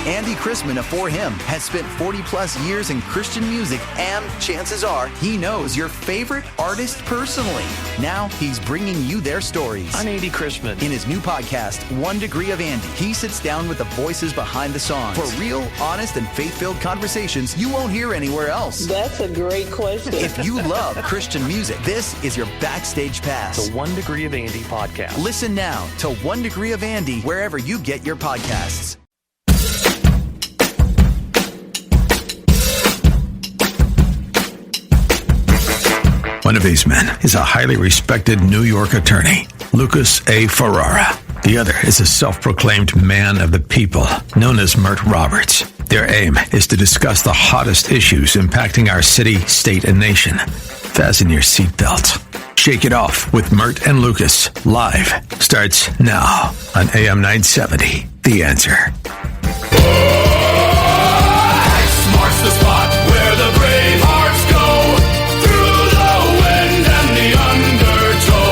Andy Chrisman of For Him has spent 40-plus years in Christian music, and chances are he knows your favorite artist personally. Now he's bringing you their stories. I'm Andy Chrisman. In his new podcast, 1 Degree of Andy, he sits down with the voices behind the songs for real, honest, and faith-filled conversations you won't hear anywhere else. That's a great question. If you love Christian music, this is your backstage pass. The 1 Degree of Andy podcast. Listen now to 1 Degree of Andy wherever you get your podcasts. One of these men is a highly respected New York attorney, Lucas A. Ferrara. The other is a self-proclaimed man of the people, known as Mert Roberts. Their aim is to discuss the hottest issues impacting our city, state, and nation. Fasten your seatbelts. Shake It Off with Mert and Lucas, live, starts now on AM 970. The Answer. X marks the spot where the brave hearts go. Through the wind and the undertow,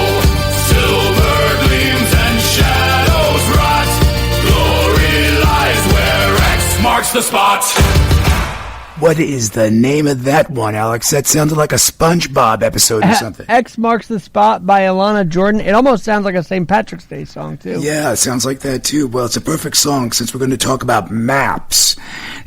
silver gleams and shadows rot. Glory lies where X marks the spot. What is the name of that one, Alex? That sounded like a SpongeBob episode or something. X Marks the Spot by Alana Jordan. It almost sounds like a St. Patrick's Day song, too. Yeah, it sounds like that, too. Well, it's a perfect song since we're going to talk about maps.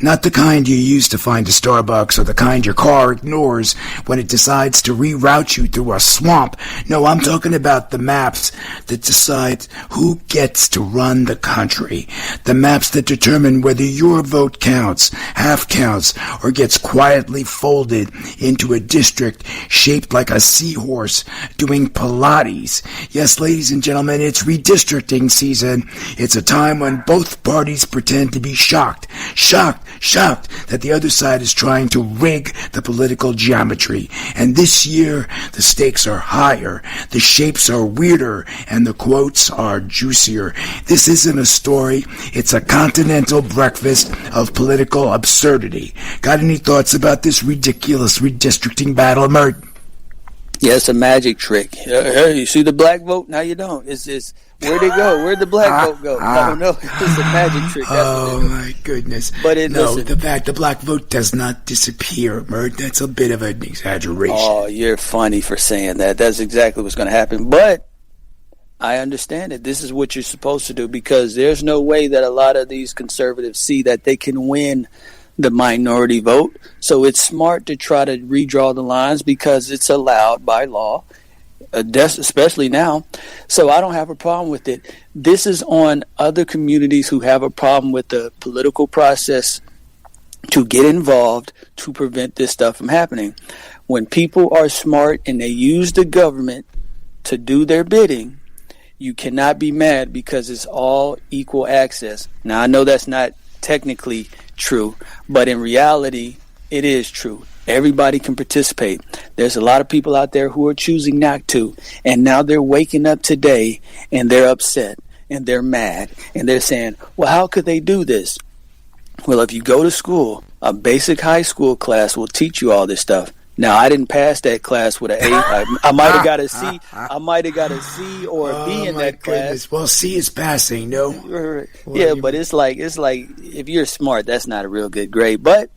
Not the kind you use to find a Starbucks or the kind your car ignores when it decides to reroute you through a swamp. No, I'm talking about the maps that decide who gets to run the country. The maps that determine whether your vote counts, half counts, or gets quietly folded into a district shaped like a seahorse doing Pilates. Yes, ladies and gentlemen, it's redistricting season. It's a time when both parties pretend to be shocked that the other side is trying to rig the political geometry. And this year, the stakes are higher, the shapes are weirder, and the quotes are juicier. This isn't a story. It's a continental breakfast of political absurdity. Got any thoughts about this ridiculous redistricting battle, Mert? Yeah, it's a magic trick. Hey, you see the black vote? Now you don't. It's where'd it go? Where'd the black vote go? I don't know. It's a magic trick. Oh, my goodness. But listen, the black vote does not disappear, Mert. That's a bit of an exaggeration. Oh, you're funny for saying that. That's exactly what's going to happen. But I understand it. This is what you're supposed to do because there's no way that a lot of these conservatives see that they can win the minority vote. So it's smart to try to redraw the lines because it's allowed by law, especially now. So I don't have a problem with it. This is on other communities who have a problem with the political process to get involved to prevent this stuff from happening. When people are smart and they use the government to do their bidding, you cannot be mad because it's all equal access. Now, I know that's not technically true, but in reality, it is true. Everybody can participate. There's a lot of people out there who are choosing not to, and now they're waking up today, and they're upset, and they're mad, and they're saying, well, how could they do this? Well, if you go to school, a basic high school class will teach you all this stuff. Now, I didn't pass that class with an A. I might have got a C. I might have got a C or a B in that class. Well, C is passing, no? Yeah, but it's like if you're smart, that's not a real good grade. But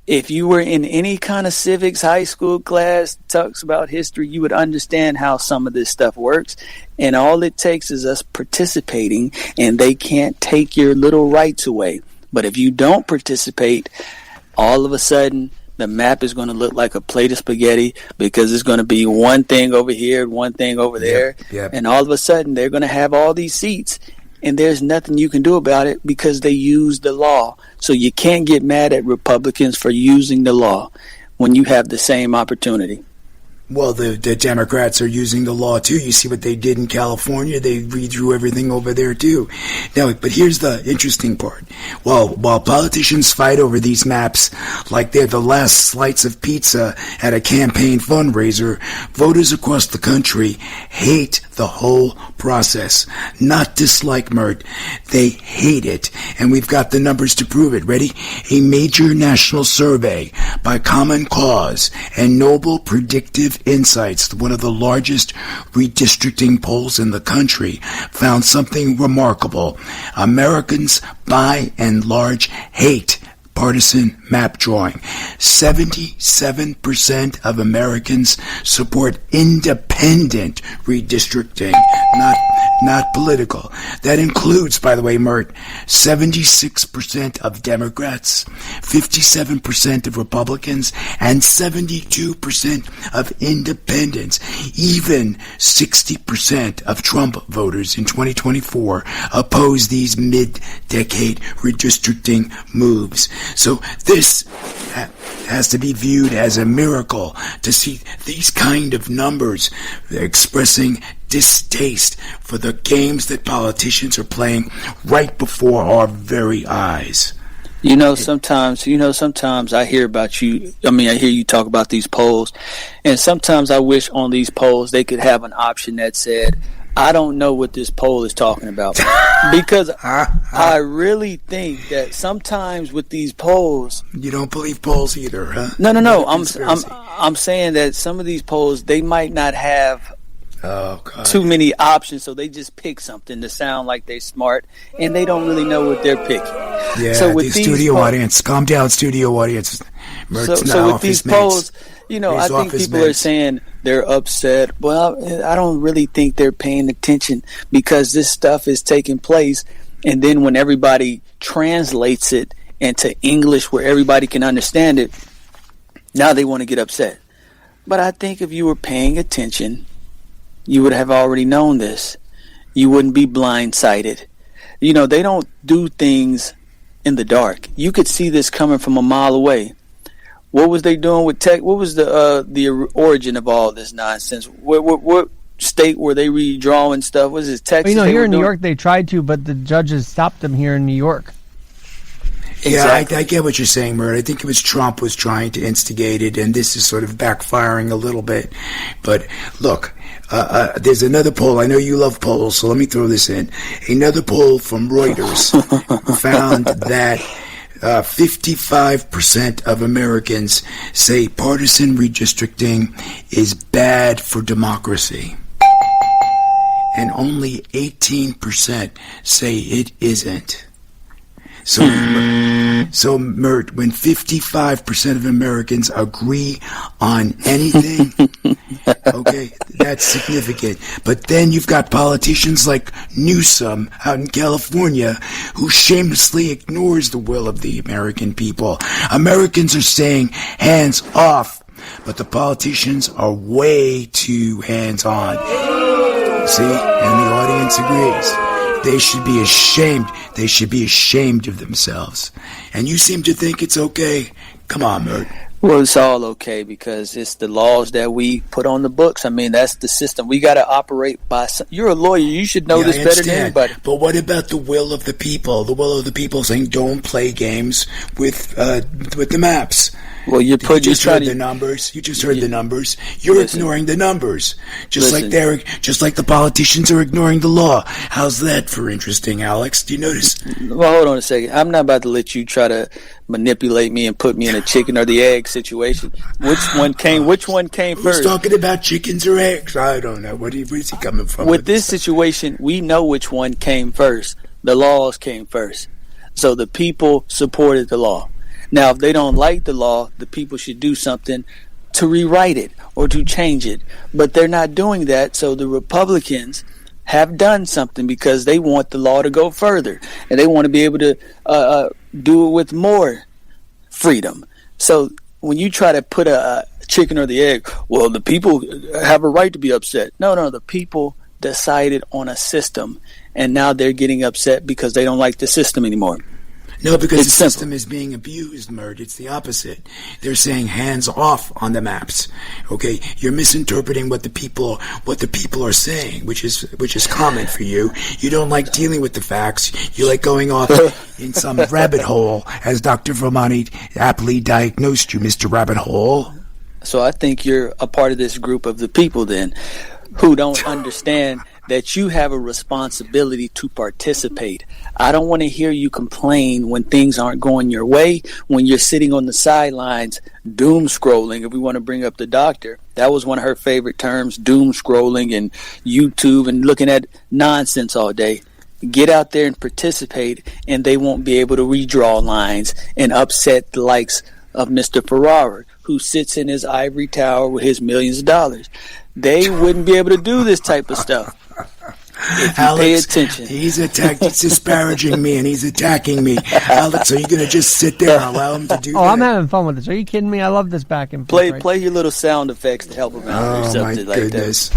if you were in any kind of civics high school class, talks about history, you would understand how some of this stuff works. And all it takes is us participating, and they can't take your little rights away. But if you don't participate, all of a sudden, the map is going to look like a plate of spaghetti because it's going to be one thing over here, one thing over there. Yep. And all of a sudden, they're going to have all these seats, and there's nothing you can do about it because they use the law. So you can't get mad at Republicans for using the law when you have the same opportunity. Well, the Democrats are using the law, too. You see what they did in California? They redrew everything over there, too. Now, but here's the interesting part. While politicians fight over these maps like they're the last slice of pizza at a campaign fundraiser, voters across the country hate the whole process. Not dislike Mert. They hate it. and we've got the numbers to prove it. Ready? A major national survey by Common Cause and Noble Predictive Insights, one of the largest redistricting polls in the country, found something remarkable. Americans, by and large, hate partisan map drawing. 77% of Americans support independent redistricting, not political. That includes, by the way, Mert, 76% of Democrats, 57% of Republicans, and 72% of independents. Even 60% of Trump voters in 2024 oppose these mid-decade redistricting moves. So this has to be viewed as a miracle to see these kind of numbers expressing distaste for the games that politicians are playing right before our very eyes. Sometimes I hear about you. I hear you talk about these polls, and sometimes I wish on these polls they could have an option that said, I don't know what this poll is talking about. Because I really think that sometimes with these polls... You don't believe polls either, huh? No. I'm saying that some of these polls, they might not have too many options, so they just pick something to sound like they're smart, and they don't really know what they're picking. Yeah, so with the studio audience. Calm down, studio audience. So with these polls... I think people are saying they're upset. Well, I don't really think they're paying attention because this stuff is taking place. And then when everybody translates it into English where everybody can understand it, now they want to get upset. But I think if you were paying attention, you would have already known this. You wouldn't be blindsided. They don't do things in the dark. You could see this coming from a mile away. What was they doing with tech? What was the origin of all this nonsense? What state were they redrawing stuff? Was it Texas? Here in New York they tried to, but the judges stopped them here in New York. Yeah, I get what you're saying, Mert. I think it was Trump was trying to instigate it, and this is sort of backfiring a little bit. But look, there's another poll. I know you love polls, so let me throw this in. Another poll from Reuters found that 55% of Americans say partisan redistricting is bad for democracy. And only 18% say it isn't. So, Mert, when 55% of Americans agree on anything, okay, that's significant. But then you've got politicians like Newsom out in California who shamelessly ignores the will of the American people. Americans are saying hands off, but the politicians are way too hands-on. See? And the audience agrees. They should be ashamed. They should be ashamed of themselves. And you seem to think it's okay. Come on, Mert. Well, it's all okay because it's the laws that we put on the books. That's the system. We got to operate by... You're a lawyer. You should know this better than anybody. But what about the will of the people? The will of the people saying don't play games with the maps. Well, you just heard the numbers. You just heard the numbers. You're ignoring the numbers, just like the politicians are ignoring the law. How's that for interesting, Alex? Do you notice? Well, hold on a second. I'm not about to let you try to manipulate me and put me in a chicken or the egg situation. Which one came first? Who's talking about chickens or eggs? I don't know. Where's he coming from? With this situation, we know which one came first. The laws came first. So the people supported the law. Now, if they don't like the law, the people should do something to rewrite it or to change it. But they're not doing that, so the Republicans have done something because they want the law to go further. And they want to be able to do it with more freedom. So when you try to put a chicken or the egg, well, the people have a right to be upset. No, the people decided on a system, and now they're getting upset because they don't like the system anymore. No, because the system is being abused, Mert. It's the opposite. They're saying hands off on the maps. Okay, you're misinterpreting what the people are saying, which is common for you. You don't like dealing with the facts. You like going off in some rabbit hole, as Dr. Vermani aptly diagnosed you, Mr. Rabbit Hole. So I think you're a part of this group of the people then, who don't understand that you have a responsibility to participate. I don't want to hear you complain when things aren't going your way, when you're sitting on the sidelines doom scrolling. If we want to bring up the doctor, that was one of her favorite terms, doom scrolling and YouTube and looking at nonsense all day. Get out there and participate, and they won't be able to redraw lines and upset the likes of Mr. Ferrara, who sits in his ivory tower with his millions of dollars. They wouldn't be able to do this type of stuff. If you Alex, pay attention. He's disparaging me, and he's attacking me. Alex, are you going to just sit there and allow him to do that? Oh, I'm having fun with this. Are you kidding me? I love this back and forth. Play your little sound effects to help him out. Oh, or my something like goodness.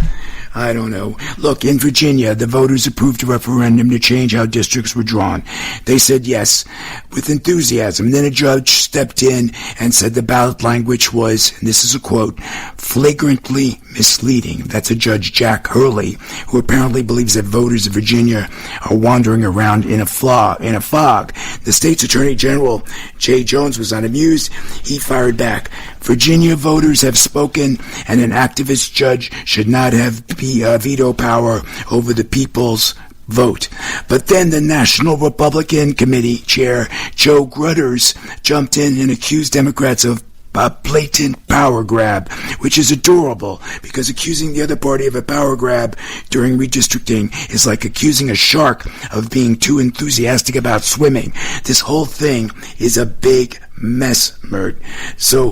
I don't know. Look, in Virginia, the voters approved a referendum to change how districts were drawn. They said yes with enthusiasm. Then a judge stepped in and said the ballot language was, and this is a quote, flagrantly misleading. That's a Judge Jack Hurley, who apparently believes that voters of Virginia are wandering around in a fog. The state's Attorney General, Jay Jones, was unamused. He fired back. Virginia voters have spoken, and an activist judge should not have veto power over the people's vote. But then the National Republican Committee Chair, Joe Grutters, jumped in and accused Democrats of a blatant power grab, which is adorable, because accusing the other party of a power grab during redistricting is like accusing a shark of being too enthusiastic about swimming. This whole thing is a big mess, Mert. So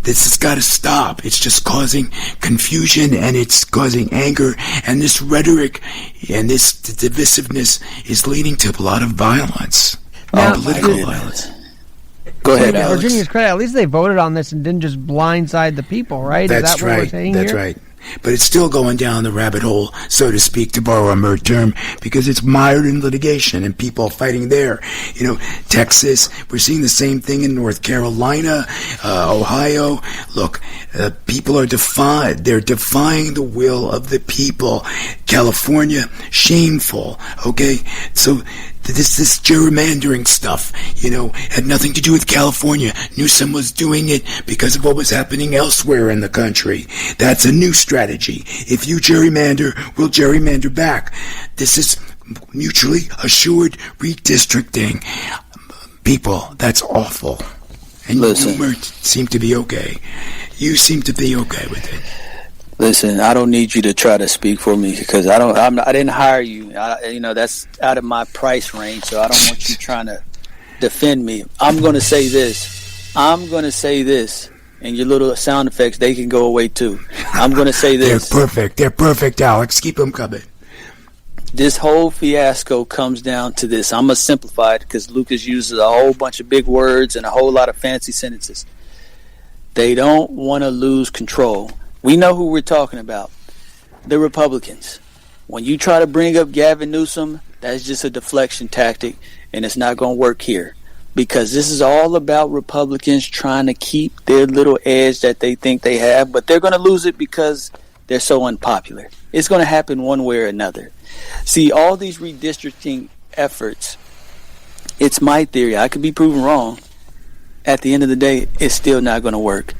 this has got to stop. It's just causing confusion, and it's causing anger, and this rhetoric and this divisiveness is leading to a lot of violence, political violence. Go ahead, Alex. Virginia's credit, at least they voted on this and didn't just blindside the people, right? That's Is that what we're saying That's here? right. But it's still going down the rabbit hole, so to speak, to borrow a Mert term, because it's mired in litigation and people fighting there. You know, Texas, we're seeing the same thing in North Carolina, Ohio. Look, people are they're defying the will of the people. California, shameful, okay? So this gerrymandering stuff, had nothing to do with California. Newsom was doing it because of what was happening elsewhere in the country. That's a new strategy. If you gerrymander, we'll gerrymander back. This is mutually assured redistricting. People, that's awful. And listen, you seem to be okay. You seem to be okay with it. Listen, I don't need you to try to speak for me, because I didn't hire you. That's out of my price range, so I don't want you trying to defend me. I'm going to say this, and your little sound effects, they can go away too. I'm going to say this. They're perfect, Alex. Keep them coming. This whole fiasco comes down to this. I'm going to simplify it, because Lucas uses a whole bunch of big words and a whole lot of fancy sentences. They don't want to lose control. We know who we're talking about. The Republicans. When you try to bring up Gavin Newsom, that's just a deflection tactic, and it's not going to work here. Because this is all about Republicans trying to keep their little edge that they think they have, but they're going to lose it because they're so unpopular. It's going to happen one way or another. See, all these redistricting efforts, it's my theory. I could be proven wrong. At the end of the day, it's still not going to work.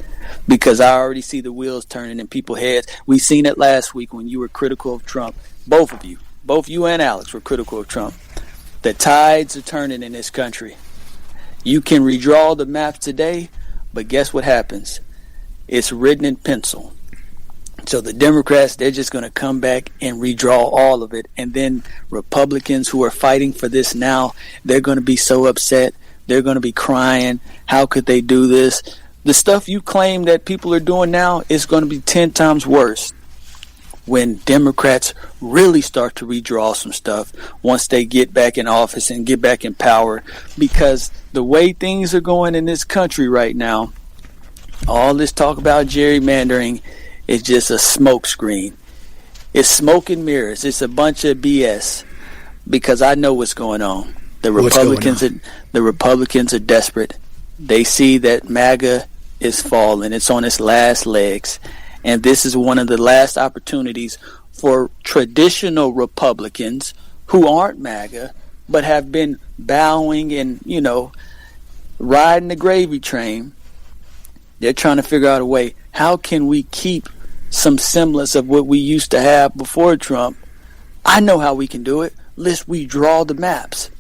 Because I already see the wheels turning in people's heads. We seen it last week when you were critical of Trump. Both you and Alex were critical of Trump. The tides are turning in this country. You can redraw the maps today, but guess what happens? It's written in pencil. So the Democrats, they're just going to come back and redraw all of it. And then Republicans who are fighting for this now, they're going to be so upset. They're going to be crying. How could they do this? The stuff you claim that people are doing now is going to be 10 times worse when Democrats really start to redraw some stuff once they get back in office and get back in power. Because the way things are going in this country right now, all this talk about gerrymandering is just a smoke screen. It's smoke and mirrors. It's a bunch of BS, because I know what's going on. The Republicans are desperate. They see that MAGA is falling. It's on its last legs. And this is one of the last opportunities for traditional Republicans who aren't MAGA but have been bowing and, riding the gravy train. They're trying to figure out a way. How can we keep some semblance of what we used to have before Trump I know how we can do it. Let's redraw the maps.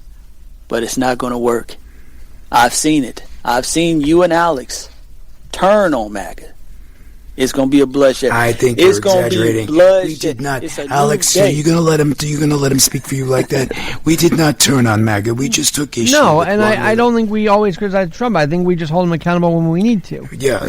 But it's not going to work. I've seen it. I've seen you and Alex turn on MAGA. It's going to be a bloodshed. I think it's you're exaggerating. We did not. Alex, are you going to let him speak for you like that? We did not turn on MAGA. We just took issue. No, and I don't think we always criticize Trump. I think we just hold him accountable when we need to. Yeah,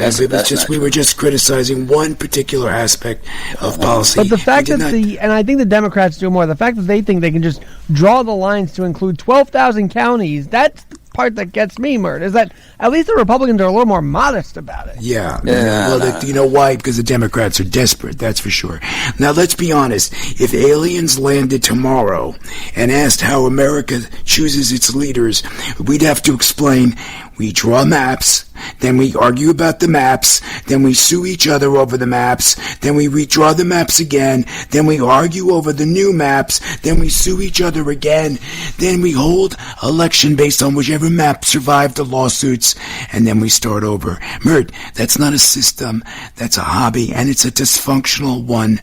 we were just criticizing one particular aspect of policy. But the fact that and I think the Democrats do more, the fact that they think they can just draw the lines to include 12,000 counties, that's the part that gets me, Mert, is that at least the Republicans are a little more modest about it. Yeah. Well, you know why? Because the Democrats are desperate, that's for sure. Now, let's be honest. If aliens landed tomorrow and asked how America chooses its leaders, we'd have to explain, we draw maps, then we argue about the maps, then we sue each other over the maps, then we redraw the maps again, then we argue over the new maps, then we sue each other again, then we hold election based on whichever map survived the lawsuits, and then we start over. Mert, that's not a system, that's a hobby, and it's a dysfunctional one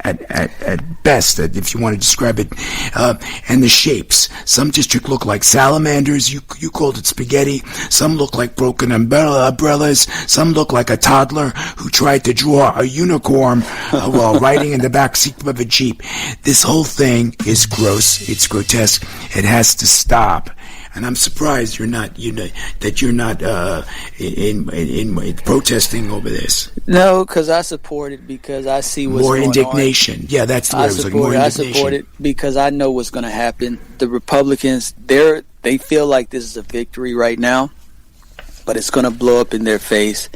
at best, if you want to describe it. And the shapes. Some districts look like salamanders. You called it spaghetti. Some look like broken umbrellas. Some look like a toddler who tried to draw a unicorn while riding in the back seat of a Jeep. This whole thing is gross. It's grotesque. It has to stop. And I'm surprised you're not in protesting over this. No, because I support it because I see what's more going indignation. On. Yeah, that's the way I was looking. More indignation. I support it because I know what's going to happen. The Republicans, they feel like this is a victory right now, but it's going to blow up in their face,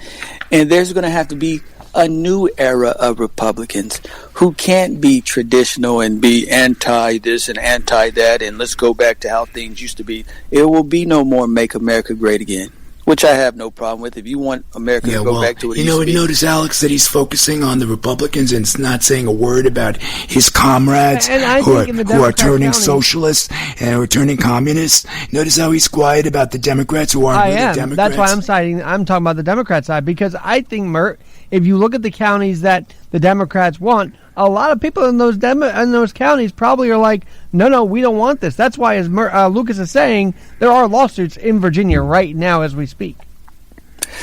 and there's going to have to be a new era of Republicans who can't be traditional and be anti this and anti that and let's go back to how things used to be. It will be no more Make America Great Again, which I have no problem with. If you want America to go back to what it used to be. You notice, Alex, that he's focusing on the Republicans and it's not saying a word about his comrades who are turning socialists and who are turning communists. Notice how he's quiet about the Democrats who aren't really Democrats. That's why I'm talking about the Democrat side, because I think, Mert, if you look at the counties that the Democrats want, a lot of people in those counties probably are like, no, we don't want this. That's why, as Lucas is saying, there are lawsuits in Virginia right now as we speak.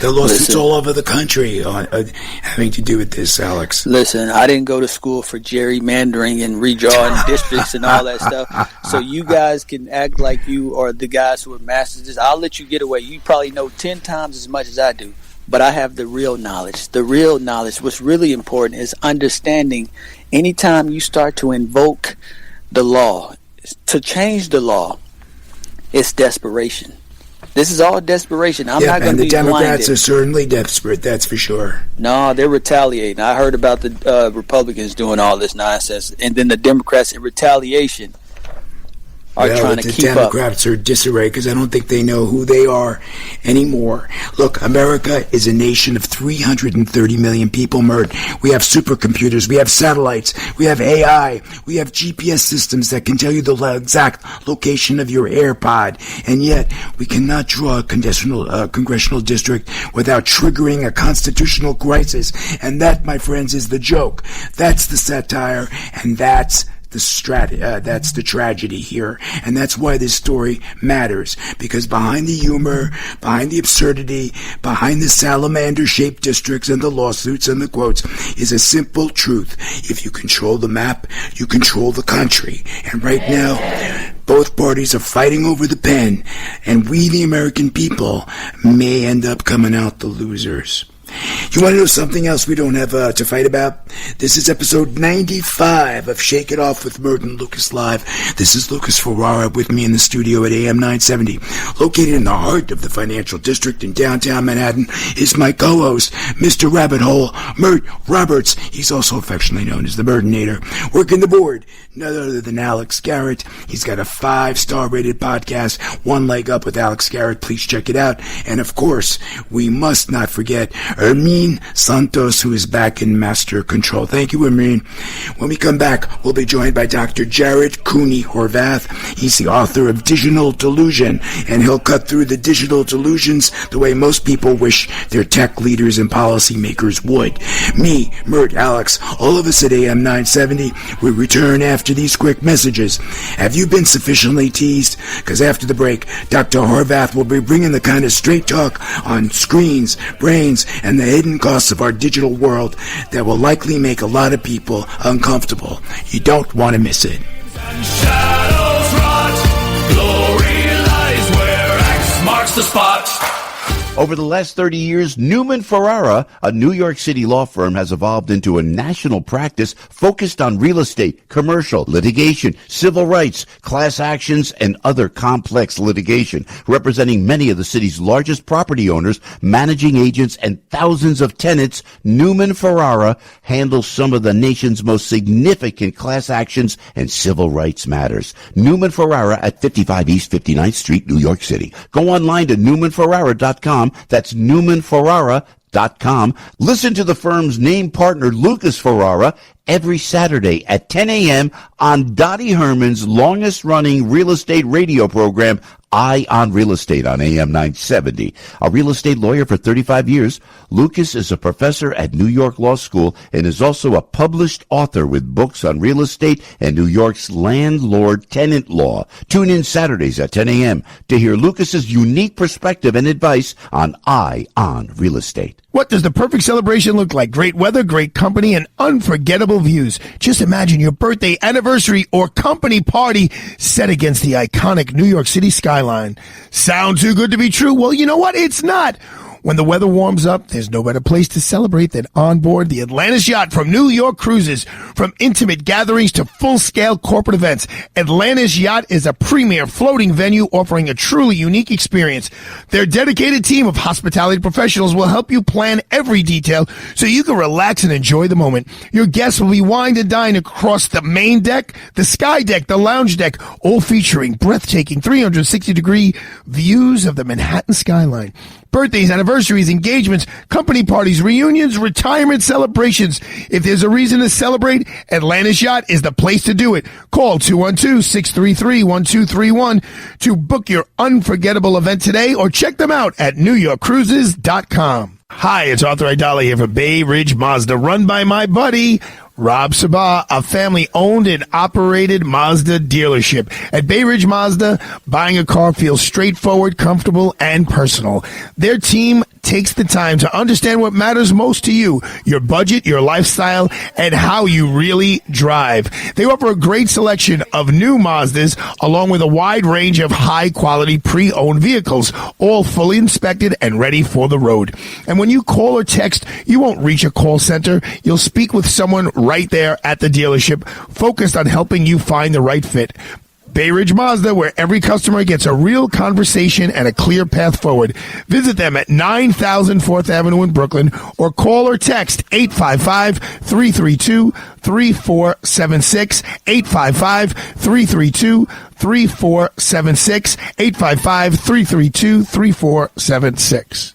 There are lawsuits all over the country having to do with this, Alex. Listen, I didn't go to school for gerrymandering and redrawing districts and all that stuff. So you guys can act like you are the guys who have mastered this. I'll let you get away. You probably know 10 times as much as I do. But I have the real knowledge. The real knowledge, what's really important is understanding anytime you start to invoke the law, to change the law, it's desperation. This is all desperation. I'm not going to be blinded. And the Democrats are certainly desperate, that's for sure. No, they're retaliating. I heard about the Republicans doing all this nonsense, and then the Democrats in retaliation are trying to keep up. The Democrats are disarray because I don't think they know who they are anymore. Look, America is a nation of 330 million people, Mert. We have supercomputers, we have satellites, we have AI, we have GPS systems that can tell you the exact location of your AirPod, and yet we cannot draw a congressional district without triggering a constitutional crisis. And that, my friends, is the joke. That's the satire, and that's the tragedy here, and that's why this story matters, because behind the humor, behind the absurdity, behind the salamander-shaped districts and the lawsuits and the quotes is a simple truth. If you control the map, you control the country. And right now, both parties are fighting over the pen, and we, the American people, may end up coming out the losers. You want to know something else we don't have to fight about? This is episode 95 of Shake It Off with Mert and Lucas Live. This is Lucas Ferrara with me in the studio at AM 970. Located in the heart of the financial district in downtown Manhattan is my co-host, Mr. Rabbit Hole, Mert Roberts. He's also affectionately known as the Murdenator. Working the board, none other than Alex Garrett. He's got a 5-star rated podcast, One Leg Up with Alex Garrett. Please check it out. And of course, we must not forget Hermine Santos, who is back in master control. Thank you, Hermine. When we come back, we'll be joined by Dr. Jared Cooney Horvath. He's the author of Digital Delusion, and he'll cut through the digital delusions the way most people wish their tech leaders and policymakers would. Me, Mert, Alex, all of us at AM 970, we return after after these quick messages. Have you been sufficiently teased? Because after the break, Dr. Horvath will be bringing the kind of straight talk on screens, brains, and the hidden costs of our digital world that will likely make a lot of people uncomfortable. You don't want to miss it. And shadows rot. Glory lies where X marks the spot. Over the last 30 years, Newman Ferrara, a New York City law firm, has evolved into a national practice focused on real estate, commercial, litigation, civil rights, class actions, and other complex litigation, representing many of the city's largest property owners, managing agents, and thousands of tenants. Newman Ferrara handles some of the nation's most significant class actions and civil rights matters. Newman Ferrara at 55 East 59th Street, New York City. Go online to newmanferrara.com. That's newmanferrara.com. Listen to the firm's name partner, Lucas Ferrara, every Saturday at 10 a.m. on Dottie Herman's longest-running real estate radio program, Eye on Real Estate on AM 970. A real estate lawyer for 35 years, Lucas is a professor at New York Law School and is also a published author with books on real estate and New York's landlord-tenant law. Tune in Saturdays at 10 a.m. to hear Lucas's unique perspective and advice on Eye on Real Estate. What does the perfect celebration look like? Great weather, great company, and unforgettable views. Just imagine your birthday, anniversary, or company party set against the iconic New York City skyline. Sound too good to be true? Well, you know what? It's not. When the weather warms up, there's no better place to celebrate than on board the Atlantis yacht from New York Cruises. From intimate gatherings to full-scale corporate events, Atlantis Yacht is a premier floating venue offering a truly unique experience. Their dedicated team of hospitality professionals will help you plan every detail so you can relax and enjoy the moment. Your guests will be wined and dined across the main deck, the sky deck, the lounge deck, all featuring breathtaking 360-degree views of the Manhattan skyline. Birthdays, anniversaries, engagements, company parties, reunions, retirement celebrations. If there's a reason to celebrate, Atlantis Yacht is the place to do it. Call 212-633-1231 to book your unforgettable event today or check them out at NewYorkCruises.com. Hi, it's Arthur Idala here for Bay Ridge Mazda, run by my buddy Rob Sabah, a family-owned and operated Mazda dealership. At Bay Ridge Mazda, buying a car feels straightforward, comfortable, and personal. Their team takes the time to understand what matters most to you, your budget, your lifestyle, and how you really drive. They offer a great selection of new Mazdas, along with a wide range of high-quality pre-owned vehicles, all fully inspected and ready for the road. And when you call or text, you won't reach a call center. You'll speak with someone right there at the dealership, focused on helping you find the right fit. Bay Ridge Mazda, where every customer gets a real conversation and a clear path forward. Visit them at 9000 4th Avenue in Brooklyn or call or text 855-332-3476, 855-332-3476, 855-332-3476.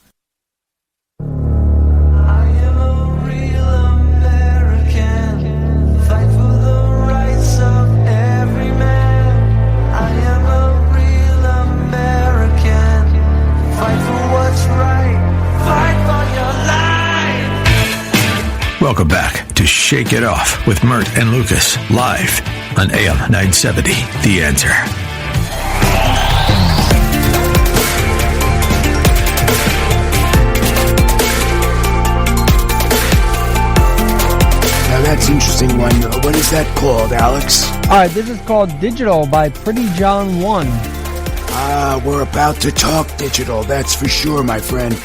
Welcome back to Shake It Off with Mert and Lucas, live on AM 970, The Answer. Now that's an interesting one. What is that called, Alex? All right, this is called Digital by Pretty John 1. We're about to talk digital, that's for sure, my friend.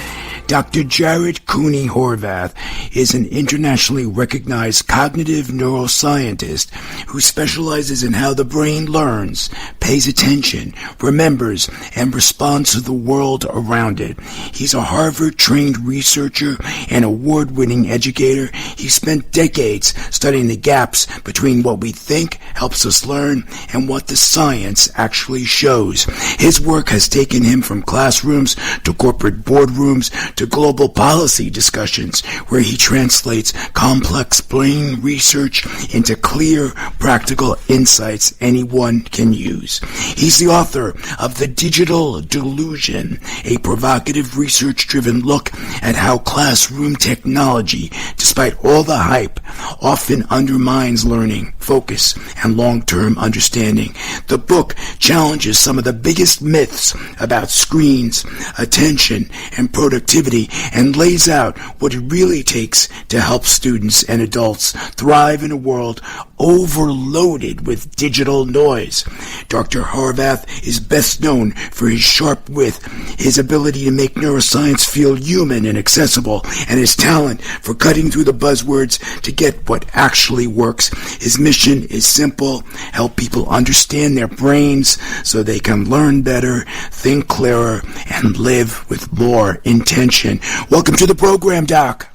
Dr. Jared Cooney Horvath is an internationally recognized cognitive neuroscientist who specializes in how the brain learns, pays attention, remembers, and responds to the world around it. He's a Harvard-trained researcher and award-winning educator. He spent decades studying the gaps between what we think helps us learn and what the science actually shows. His work has taken him from classrooms to corporate boardrooms to to global policy discussions where he translates complex brain research into clear, practical insights anyone can use. He's the author of The Digital Delusion, a provocative research-driven look at how classroom technology, despite all the hype, often undermines learning, focus, and long-term understanding. The book challenges some of the biggest myths about screens, attention, and productivity, and lays out what it really takes to help students and adults thrive in a world overloaded with digital noise. Dr. Horvath is best known for his sharp wit, his ability to make neuroscience feel human and accessible, and his talent for cutting through the buzzwords to get what actually works. His mission is simple: help people understand their brains so they can learn better, think clearer, and live with more intention. Welcome to the program, Doc.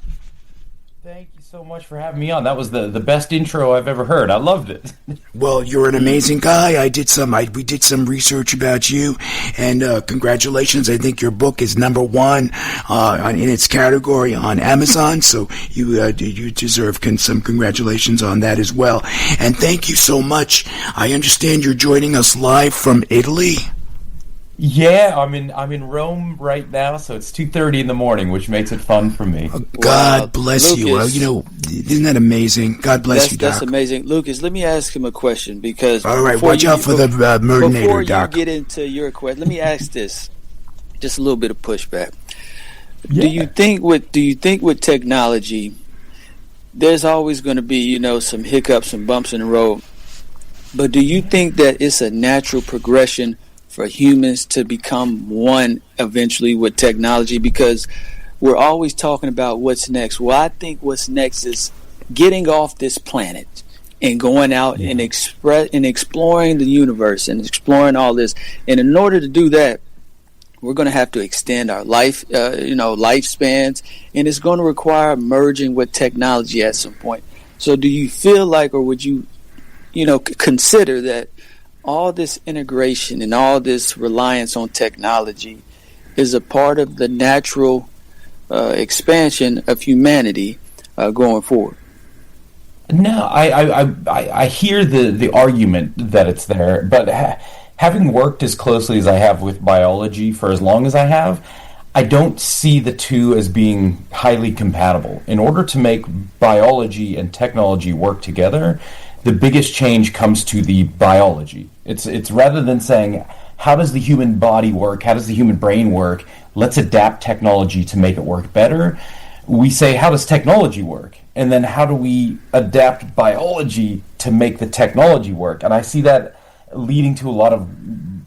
Thank you so much for having me on. That was the best intro I've ever heard. I loved it. Well, you're an amazing guy. We did some research about you, and congratulations. I think your book is number one in its category on Amazon, so you deserve some congratulations on that as well. And thank you so much. I understand you're joining us live from Italy. Yeah, I'm in Rome right now, so it's 2:30 in the morning, which makes it fun for me. God bless you. Well, isn't that amazing? God bless you, Doc. That's amazing. Lucas, let me ask him a question, because... All right, watch out for the Murdinator, Doc. Before you get into your question, let me ask this. Just a little bit of pushback. Yeah. Do you think with technology, there's always going to be, some hiccups and bumps in the road, but do you think that it's a natural progression for humans to become one eventually with technology? Because we're always talking about what's next. Well, I think what's next is getting off this planet and going out and exploring the universe and exploring all this. And in order to do that, we're going to have to extend our lifespans, and it's going to require merging with technology at some point. So do you feel like, or would you, consider that all this integration and all this reliance on technology is a part of the natural expansion of humanity going forward? No, I hear the argument that it's there, but having worked as closely as I have with biology for as long as I have, I don't see the two as being highly compatible. In order to make biology and technology work together, the biggest change comes to the biology. It's rather than saying, how does the human body work? How does the human brain work? Let's adapt technology to make it work better. We say, how does technology work? And then how do we adapt biology to make the technology work? And I see that leading to a lot of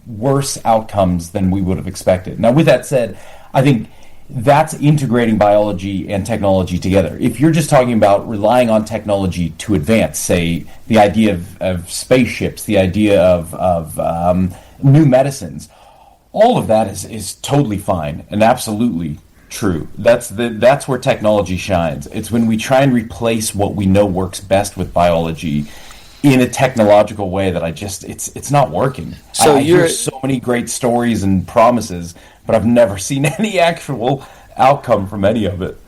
worse outcomes than we would have expected. Now, with that said, I think that's integrating biology and technology together. If you're just talking about relying on technology to advance, say, the idea of spaceships, the idea of new medicines, all of that is totally fine and absolutely true. That's where technology shines. It's when we try and replace what we know works best with biology in a technological way that it's not working. So I hear so many great stories and promises, but I've never seen any actual outcome from any of it.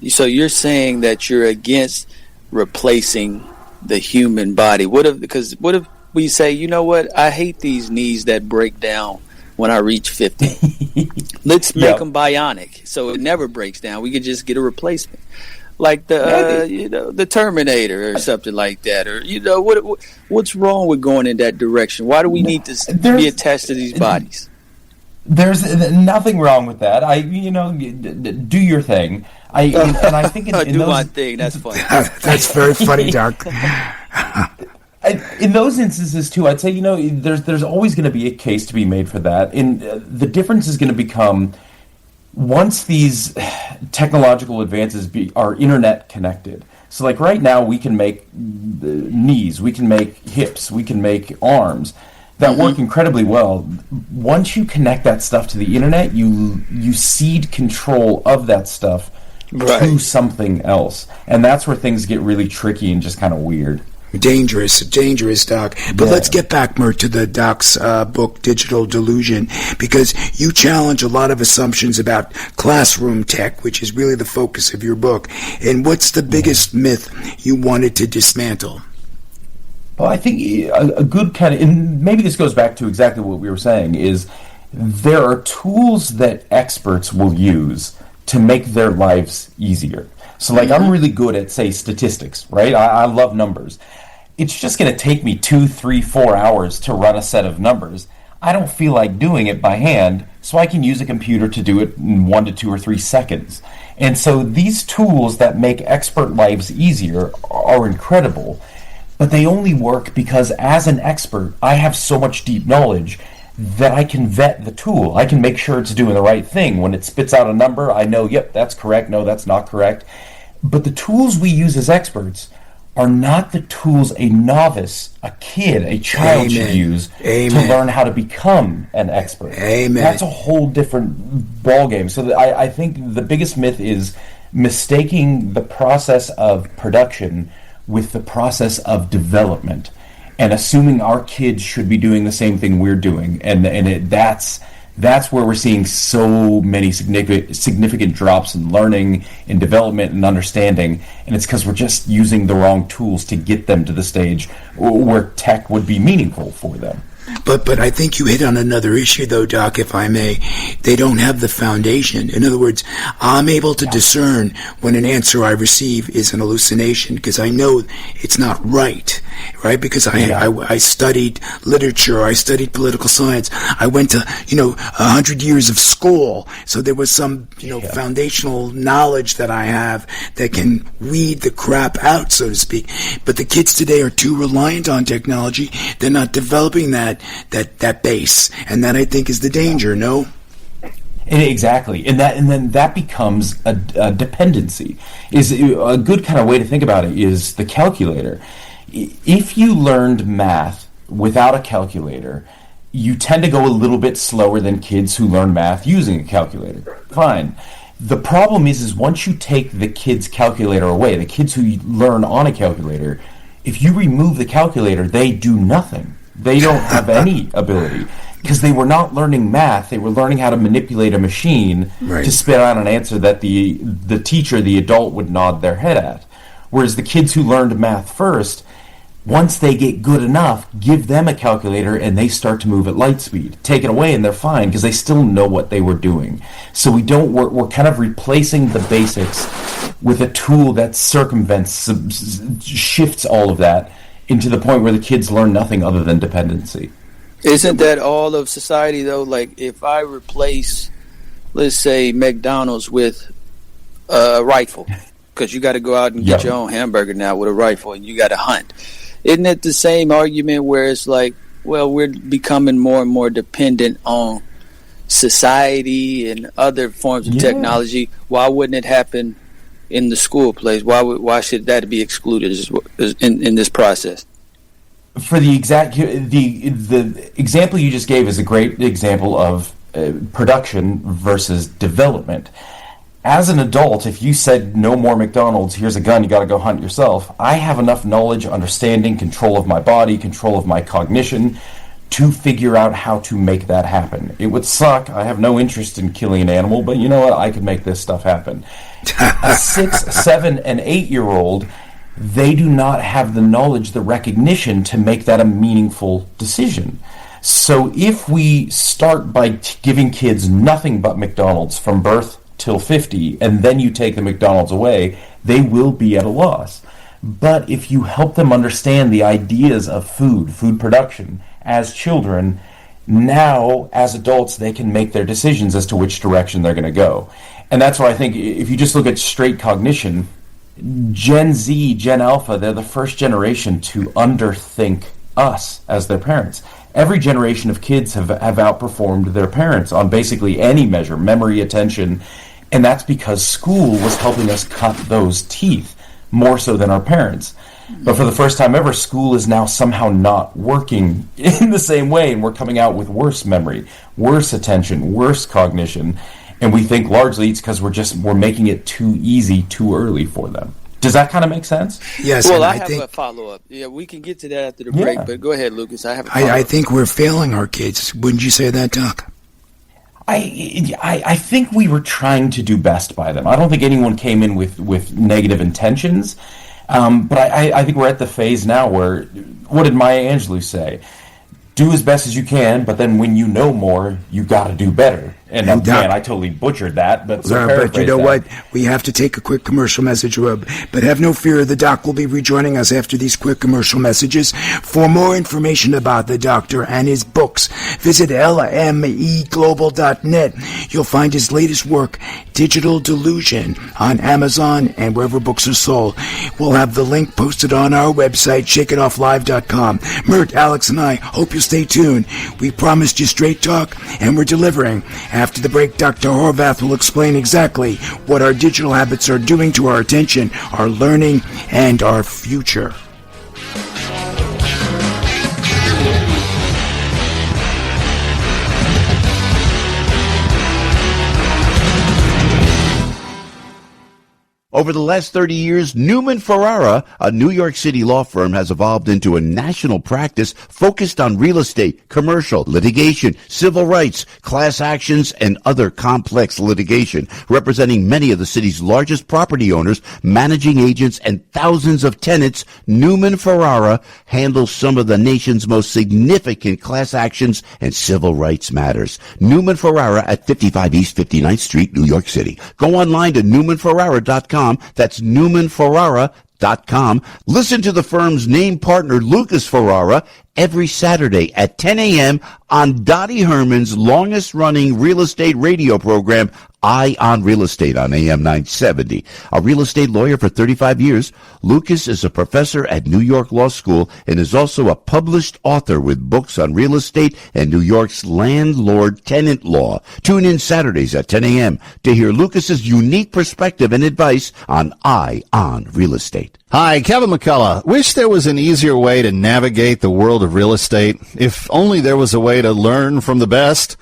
So you're saying that you're against replacing the human body? What if we say, you know what, I hate these knees that break down when I reach 50. Let's make them bionic so it never breaks down. We could just get a replacement, like the Terminator or something like that. Or what's wrong with going in that direction? Why do we need to be attached to these bodies? There's nothing wrong with that. Do your thing. I think do my thing. That's funny. That's very funny, Doc. In those instances too, I'd say there's always going to be a case to be made for that. And the difference is going to become once these technological advances are internet connected. So like right now, we can make knees, we can make hips, we can make arms that work incredibly well. Once you connect that stuff to the internet, you cede control of that stuff to something else, and that's where things get really tricky and just kind of weird. Dangerous, Doc. But let's get back, Mert, to the Doc's book, Digital Delusion, because you challenge a lot of assumptions about classroom tech, which is really the focus of your book. And what's the biggest myth you wanted to dismantle? Well, I think a good kind of, and maybe this goes back to exactly what we were saying, is there are tools that experts will use to make their lives easier. So, like, I'm really good at, say, statistics, right? I love numbers. It's just going to take me 2, 3, 4 hours to run a set of numbers. I don't feel like doing it by hand, so I can use a computer to do it in 1 to 2 or 3 seconds. And so these tools that make expert lives easier are incredible, but they only work because as an expert, I have so much deep knowledge that I can vet the tool. I can make sure it's doing the right thing. When it spits out a number, I know, yep, that's correct, no, that's not correct. But the tools we use as experts are not the tools a novice, a kid, a child should use to learn how to become an expert. That's a whole different ballgame. So I think the biggest myth is mistaking the process of production with the process of development and assuming our kids should be doing the same thing we're doing. That's where we're seeing so many significant drops in learning, in development, and understanding, and it's because we're just using the wrong tools to get them to the stage where tech would be meaningful for them. But I think you hit on another issue, though, Doc, if I may. They don't have the foundation. In other words, I'm able to discern when an answer I receive is an hallucination because I know it's not right? Because I studied literature, I studied political science. I went to, 100 years of school. So there was some, foundational knowledge that I have that can weed the crap out, so to speak. But the kids today are too reliant on technology. They're not developing that base, and that I think is the danger. No, exactly, and then that becomes a dependency. Is a good kind of way to think about it is the calculator. If you learned math without a calculator, you tend to go a little bit slower than kids who learn math using a calculator. Fine. The problem is once you take the kid's calculator away, the kids who learn on a calculator, if you remove the calculator, they do nothing. They don't have any ability because they were not learning math. They were learning how to manipulate a machine to spit out an answer that the teacher, the adult, would nod their head at. Whereas the kids who learned math first, once they get good enough, give them a calculator and they start to move at light speed. Take it away and they're fine because they still know what they were doing. So we're kind of replacing the basics with a tool that circumvents, shifts all of that into the point where the kids learn nothing other than dependency. Isn't that all of society, though? Like, if I replace, let's say, McDonald's with a rifle, because you got to go out and get your own hamburger now with a rifle, and you got to hunt. Isn't it the same argument where it's like, well, we're becoming more and more dependent on society and other forms of technology? Why wouldn't it happen in the school place? Why should that be excluded in this process? For the example you just gave is a great example of production versus development. As an adult, if you said no more McDonald's, here's a gun, you got to go hunt yourself, I have enough knowledge, understanding, control of my body, control of my cognition to figure out how to make that happen. It would suck. I have no interest in killing an animal, but you know what? I could make this stuff happen. A 6, 7, and 8-year-old, they do not have the knowledge, the recognition to make that a meaningful decision. So if we start by giving kids nothing but McDonald's from birth till 50, and then you take the McDonald's away, they will be at a loss. But if you help them understand the ideas of food production as children, now as adults they can make their decisions as to which direction they're going to go. And that's why I think if you just look at straight cognition, Gen Z, Gen Alpha, they're the first generation to underthink us as their parents. Every generation of kids have outperformed their parents on basically any measure, memory, attention, and that's because school was helping us cut those teeth more so than our parents. But for the first time ever, school is now somehow not working in the same way, and we're coming out with worse memory, worse attention, worse cognition, and we think largely it's because we're making it too easy too early for them. Does that kind of make sense? Yes. Well, and I have think, a follow-up. Yeah, we can get to that after the break, but go ahead, Lucas. I have a I think we're failing our kids. Wouldn't you say that, Doc? I think we were trying to do best by them. I don't think anyone came in with negative intentions, but I think we're at the phase now where, what did Maya Angelou say? Do as best as you can, but then when you know more, you got to do better. And man, I totally butchered that, but but you know what? We have to take a quick commercial message, Rob. But have no fear, the doc will be rejoining us after these quick commercial messages. For more information about the doctor and his books, visit lmeglobal.net. You'll find his latest work, Digital Delusion, on Amazon and wherever books are sold. We'll have the link posted on our website, shakeitofflive.com. Mert, Alex, and I hope you'll stay tuned. We promised you straight talk, and we're delivering. After the break, Dr. Horvath will explain exactly what our digital habits are doing to our attention, our learning, and our future. Over the last 30 years, Newman Ferrara, a New York City law firm, has evolved into a national practice focused on real estate, commercial, litigation, civil rights, class actions, and other complex litigation, representing many of the city's largest property owners, managing agents, and thousands of tenants. Newman Ferrara handles some of the nation's most significant class actions and civil rights matters. Newman Ferrara at 55 East 59th Street, New York City. Go online to newmanferrara.com. That's newmanferrara.com. Listen to the firm's name partner, Lucas Ferrara, every Saturday at 10 a.m. on Dottie Herman's longest-running real estate radio program, Eye on Real Estate, on AM 970. A real estate lawyer for 35 years, Lucas is a professor at New York Law School and is also a published author with books on real estate and New York's landlord-tenant law. Tune in Saturdays at 10 a.m. to hear Lucas's unique perspective and advice on Eye on Real Estate. Hi, Kevin McCullough. Wish there was an easier way to navigate the world of real estate. If only there was a way to learn from the best.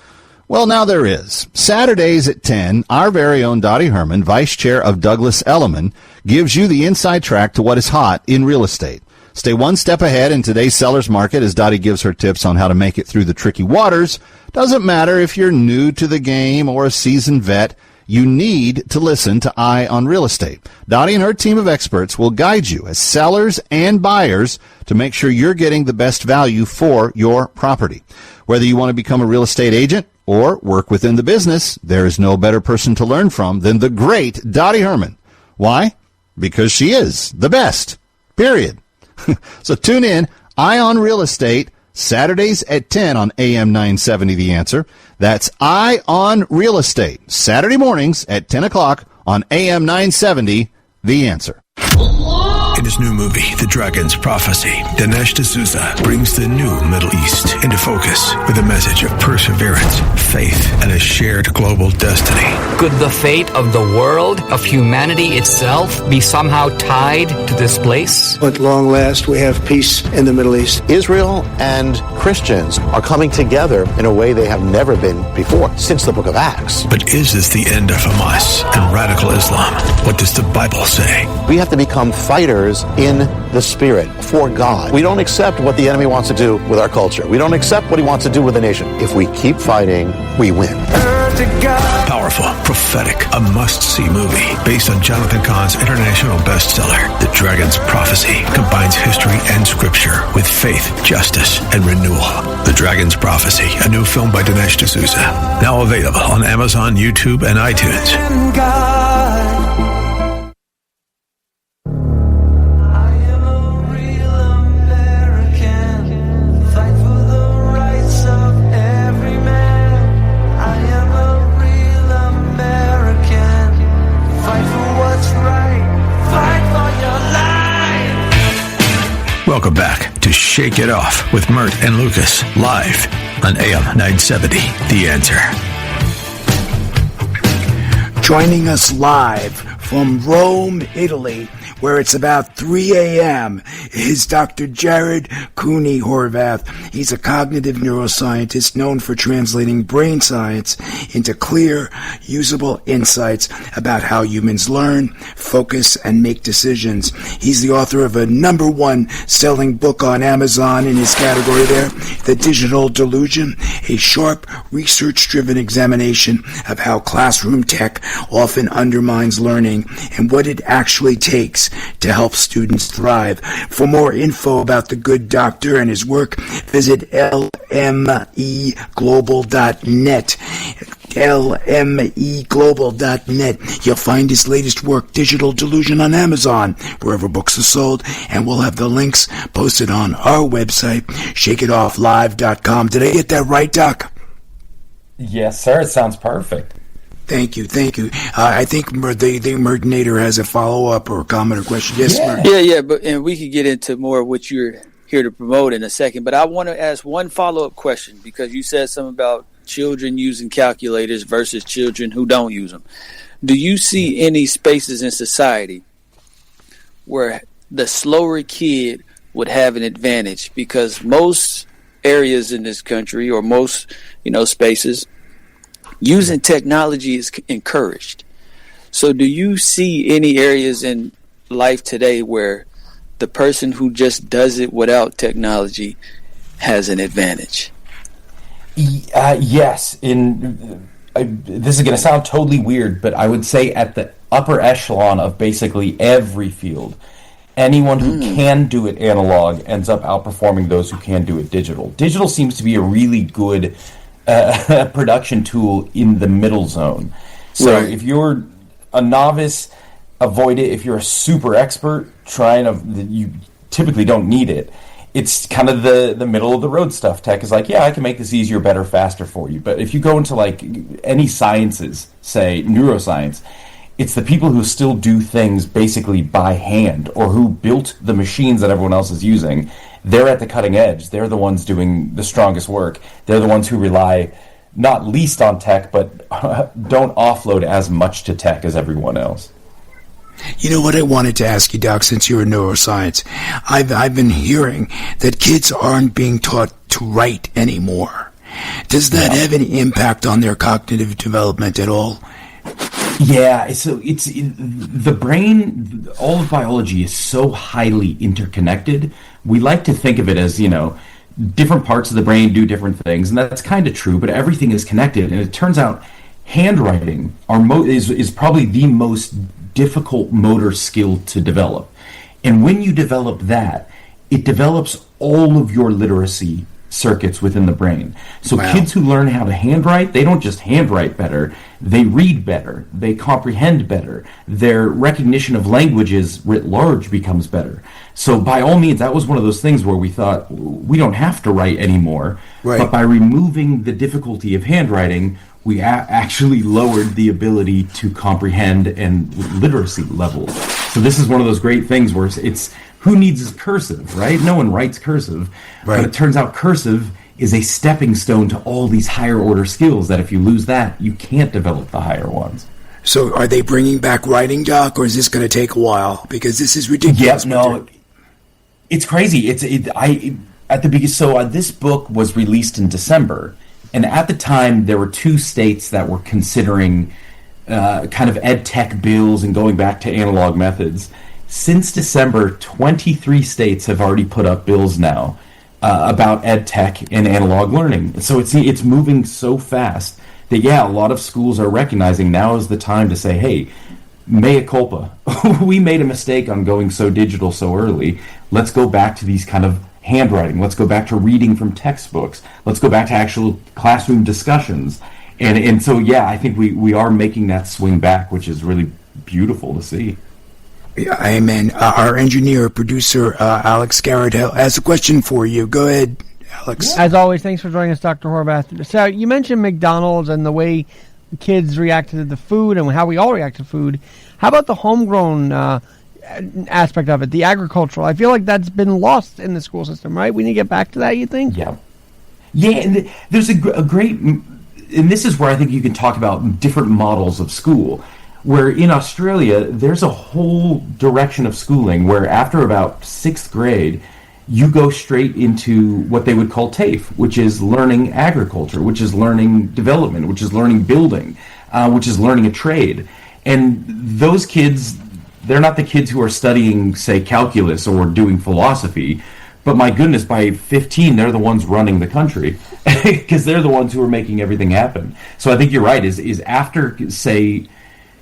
Well, now there is. Saturdays at 10, our very own Dottie Herman, Vice Chair of Douglas Elliman, gives you the inside track to what is hot in real estate. Stay one step ahead in today's seller's market as Dottie gives her tips on how to make it through the tricky waters. Doesn't matter if you're new to the game or a seasoned vet, you need to listen to Eye on Real Estate. Dottie and her team of experts will guide you as sellers and buyers to make sure you're getting the best value for your property. Whether you want to become a real estate agent or work within the business, there is no better person to learn from than the great Dottie Herman. Why? Because she is the best. Period. So tune in, Eye on Real Estate, Saturdays at 10 on AM 970 The Answer. That's Eye on Real Estate, Saturday mornings at 10 o'clock on AM 970 The Answer. In his new movie, The Dragon's Prophecy, Dinesh D'Souza brings the new Middle East into focus with a message of perseverance, faith, and a shared global destiny. Could the fate of the world, of humanity itself, be somehow tied to this place? At long last, we have peace in the Middle East. Israel and Christians are coming together in a way they have never been before, since the book of Acts. But is this the end of Hamas and radical Islam? What does the Bible say? We have to become fighters in the spirit for God. We don't accept what the enemy wants to do with our culture. We don't accept what he wants to do with the nation. If we keep fighting, we win. Powerful, prophetic, a must-see movie based on Jonathan Cahn's international bestseller, The Dragon's Prophecy, combines history and scripture with faith, justice, and renewal. The Dragon's Prophecy, a new film by Dinesh D'Souza, now available on Amazon, YouTube, and iTunes. Welcome back to Shake It Off with Mert and Lucas, live on AM 970, The Answer. Joining us live from Rome, Italy, where it's about 3 a.m., is Dr. Jared Cooney Horvath. He's a cognitive neuroscientist known for translating brain science into clear, usable insights about how humans learn, focus, and make decisions. He's the author of a #1 selling book on Amazon in his category there, The Digital Delusion, a sharp, research-driven examination of how classroom tech often undermines learning and what it actually takes to help students thrive. For more info about the good doctor and his work, visit lmeglobal.net. lmeglobal.net. You'll find his latest work, Digital Delusion, on Amazon, wherever books are sold, and we'll have the links posted on our website, shakeitofflive.com. Did I get that right, Doc? Yes, sir. It sounds perfect. Thank you. I think the Murdinator has a follow-up or comment or question. Yes, yeah. And we could get into more of what you're here to promote in a second, but I want to ask one follow-up question, because you said something about children using calculators versus children who don't use them. Do you see any spaces in society where the slower kid would have an advantage? Because most areas in this country, or most, spaces, using technology is encouraged. So do you see any areas in life today where the person who just does it without technology has an advantage? Yes. This is going to sound totally weird, but I would say at the upper echelon of basically every field, anyone who can do it analog ends up outperforming those who can do it digital. Digital seems to be a really good production tool in the middle zone. So if you're a novice, avoid it. If you're a super expert, you typically don't need it. It's kind of the middle of the road stuff. Tech is like, yeah, I can make this easier, better, faster for you. But if you go into like any sciences, say neuroscience, it's the people who still do things basically by hand, or who built the machines that everyone else is using. They're at the cutting edge. They're the ones doing the strongest work. They're the ones who rely not least on tech, but don't offload as much to tech as everyone else. You know what I wanted to ask you, Doc, since you're in neuroscience? I've been hearing that kids aren't being taught to write anymore. Does that have any impact on their cognitive development at all? Yeah, so it's the brain, all of biology is so highly interconnected. We like to think of it as, different parts of the brain do different things, and that's kind of true, but everything is connected. And it turns out handwriting is probably the most difficult motor skill to develop. And when you develop that, it develops all of your literacy circuits within the brain. So kids who learn how to handwrite, they don't just handwrite better, they read better, they comprehend better, their recognition of languages writ large becomes better. So by all means, that was one of those things where we thought we don't have to write anymore, but by removing the difficulty of handwriting, we actually lowered the ability to comprehend and literacy levels. So this is one of those great things where it's who needs cursive, right? No one writes cursive. But it turns out cursive is a stepping stone to all these higher order skills that if you lose that, you can't develop the higher ones. So are they bringing back writing, Doc, or is this going to take a while? Because this is ridiculous. It's crazy. This book was released in December, and at the time there were 2 states that were considering kind of ed tech bills and going back to analog methods. Since December, 23 states have already put up bills now about ed tech and analog learning. So it's moving so fast that, a lot of schools are recognizing now is the time to say, hey, mea culpa. We made a mistake on going so digital so early. Let's go back to these kind of handwriting. Let's go back to reading from textbooks. Let's go back to actual classroom discussions. And so, I think we are making that swing back, which is really beautiful to see. Yeah, amen. Our engineer, producer, Alex Garrett, has a question for you. Go ahead, Alex. As always, thanks for joining us, Dr. Horvath. So you mentioned McDonald's and the way kids react to the food and how we all react to food. How about the homegrown aspect of it, the agricultural? I feel like that's been lost in the school system, right? We need to get back to that, you think? Yeah, and there's a great... And this is where I think you can talk about different models of school. Where in Australia, there's a whole direction of schooling where after about 6th grade, you go straight into what they would call TAFE, which is learning agriculture, which is learning development, which is learning building, which is learning a trade. And those kids, they're not the kids who are studying, say, calculus or doing philosophy, but my goodness, by 15, they're the ones running the country because they're the ones who are making everything happen. So I think you're right, is after, say,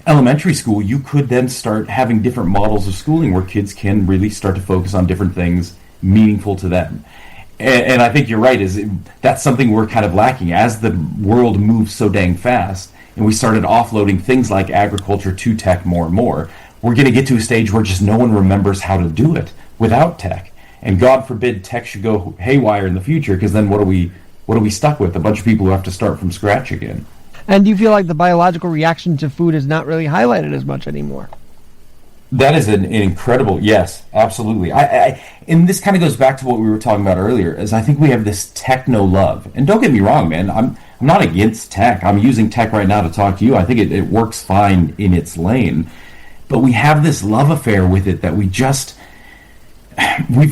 elementary school, you could then start having different models of schooling where kids can really start to focus on different things meaningful to them. And I think you're right, that's something we're kind of lacking. As the world moves so dang fast, and we started offloading things like agriculture to tech more and more, we're going to get to a stage where just no one remembers how to do it without tech. And God forbid tech should go haywire in the future, because then what are we stuck with? A bunch of people who have to start from scratch again. And do you feel like the biological reaction to food is not really highlighted as much anymore? That is an incredible, yes, absolutely. And this kind of goes back to what we were talking about earlier, is I think we have this techno love. And don't get me wrong, man, I'm not against tech. I'm using tech right now to talk to you. I think it works fine in its lane. But we have this love affair with it that we've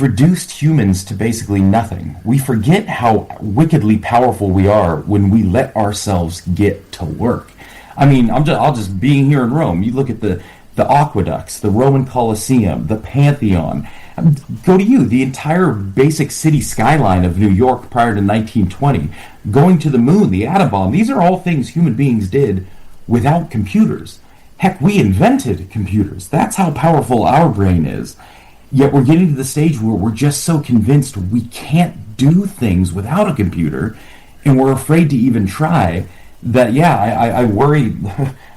reduced humans to basically nothing. We forget how wickedly powerful we are when we let ourselves get to work. I mean, I'll just being here in Rome, you look at the aqueducts, the Roman Colosseum, the Pantheon. Go to the entire basic city skyline of New York prior to 1920, going to the moon, the atom bomb. These are all things human beings did without computers. Heck, we invented computers. That's how powerful our brain is. Yet we're getting to the stage where we're just so convinced we can't do things without a computer, and we're afraid to even try, that, I worry,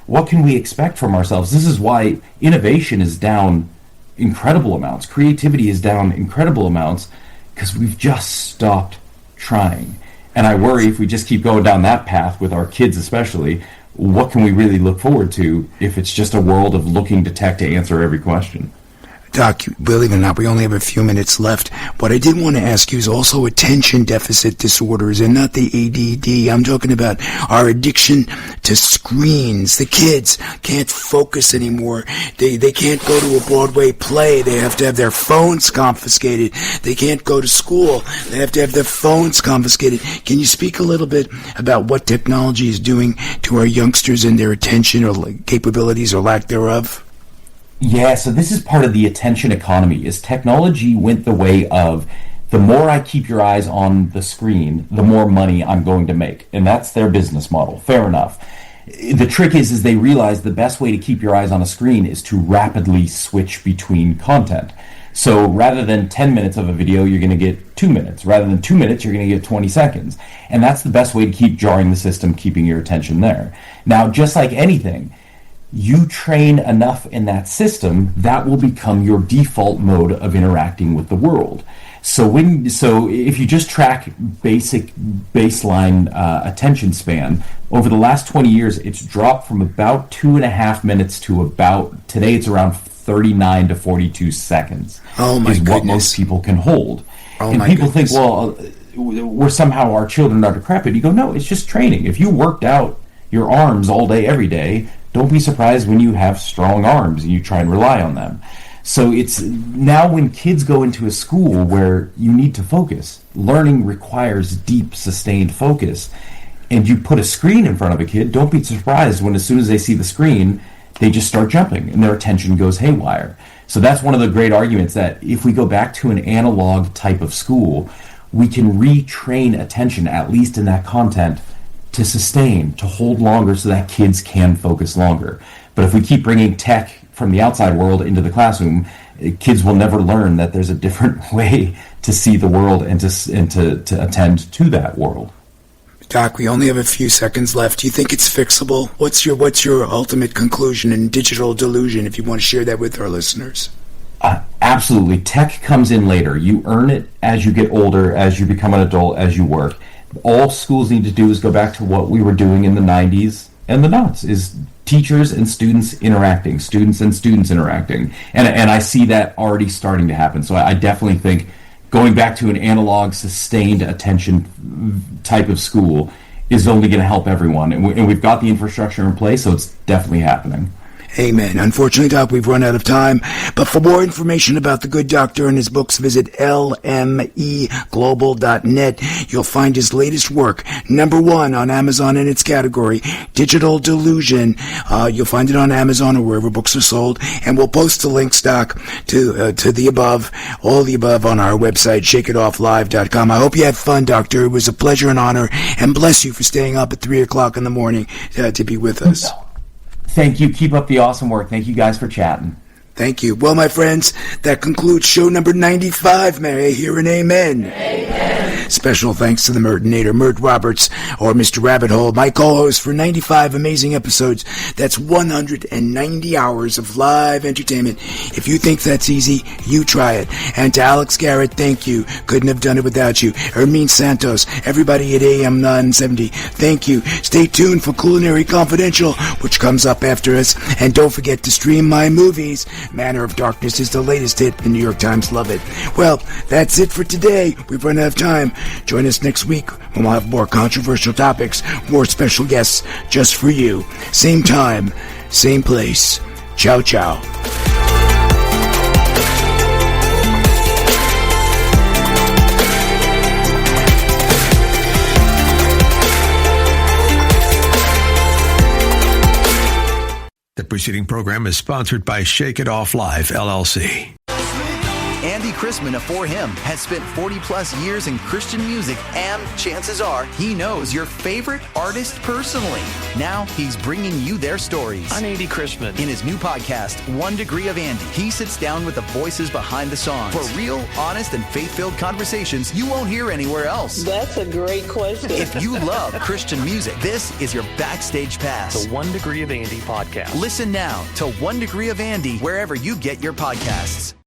what can we expect from ourselves? This is why innovation is down incredible amounts. Creativity is down incredible amounts, because we've just stopped trying. And I worry if we just keep going down that path with our kids especially, what can we really look forward to if it's just a world of looking to tech to answer every question? Doc, believe it or not, we only have a few minutes left. What I did want to ask you is also attention deficit disorders, and not the ADD. I'm talking about our addiction to screens. The kids can't focus anymore. They can't go to a Broadway play. They have to have their phones confiscated. They can't go to school. They have to have their phones confiscated. Can you speak a little bit about what technology is doing to our youngsters and their attention or capabilities or lack thereof? Yeah, so this is part of the attention economy, is technology went the way of the more I keep your eyes on the screen, the more money I'm going to make. And that's their business model. Fair enough. The trick is they realize the best way to keep your eyes on a screen is to rapidly switch between content. So rather than 10 minutes of a video, you're going to get 2 minutes. Rather than 2 minutes, you're going to get 20 seconds. And that's the best way to keep jarring the system, keeping your attention there. Now, just like anything, you train enough in that system, that will become your default mode of interacting with the world. So if you just track baseline attention span, over the last 20 years, it's dropped from about 2.5 minutes to about, today it's around 39 to 42 seconds. Oh my goodness. What most people can hold. Oh and my people goodness. think, well, we're somehow, our children are decrepit. You go, no, it's just training. If you worked out your arms all day, every day, don't be surprised when you have strong arms and you try and rely on them. So it's now when kids go into a school where you need to focus, learning requires deep, sustained focus, and you put a screen in front of a kid, don't be surprised when as soon as they see the screen, they just start jumping and their attention goes haywire. So that's one of the great arguments, that if we go back to an analog type of school, we can retrain attention, at least in that content, to sustain, to hold longer so that kids can focus longer. But if we keep bringing tech from the outside world into the classroom, kids will never learn that there's a different way to see the world and to attend to that world. Doc, we only have a few seconds left. Do you think it's fixable? What's your ultimate conclusion in digital delusion, if you want to share that with our listeners? Absolutely. Tech comes in later. You earn it as you get older, as you become an adult, as you work. All schools need to do is go back to what we were doing in the 90s and the noughts, is teachers and students interacting, students and students interacting. And I see that already starting to happen. So I definitely think going back to an analog, sustained attention type of school is only going to help everyone. And we've got the infrastructure in place, so it's definitely happening. Amen. Unfortunately, Doc, we've run out of time. But for more information about the good doctor and his books, visit lmeglobal.net. You'll find his latest work, #1 on Amazon in its category, Digital Delusion. You'll find it on Amazon or wherever books are sold. And we'll post the links, Doc, to the above, all the above on our website, shakeitofflive.com. I hope you had fun, Doctor. It was a pleasure and honor. And bless you for staying up at 3 o'clock in the morning to be with us. Thank you. Keep up the awesome work. Thank you guys for chatting. Thank you. Well, my friends, that concludes show number 95. May I hear an amen? Amen. Special thanks to the Murtinator, Mert Roberts, or Mr. Rabbit Hole, my co-host for 95 amazing episodes. That's 190 hours of live entertainment. If you think that's easy, you try it. And to Alex Garrett, thank you. Couldn't have done it without you. Hermine Santos, everybody at AM 970, thank you. Stay tuned for Culinary Confidential, which comes up after us. And don't forget to stream my movies. Manor of Darkness is the latest hit. The New York Times love it. Well, that's it for today. We've run out of time. Join us next week when we'll have more controversial topics, more special guests just for you. Same time, same place. Ciao, ciao. The preceding program is sponsored by Shake It Off Live, LLC. Andy Chrisman of For Him has spent 40 plus years in Christian music, and chances are he knows your favorite artist personally. Now he's bringing you their stories. I'm Andy Chrisman. In his new podcast, 1 Degree of Andy, he sits down with the voices behind the songs for real, honest, and faith-filled conversations you won't hear anywhere else. That's a great question. If you love Christian music, this is your backstage pass. The 1 Degree of Andy podcast. Listen now to 1 Degree of Andy wherever you get your podcasts.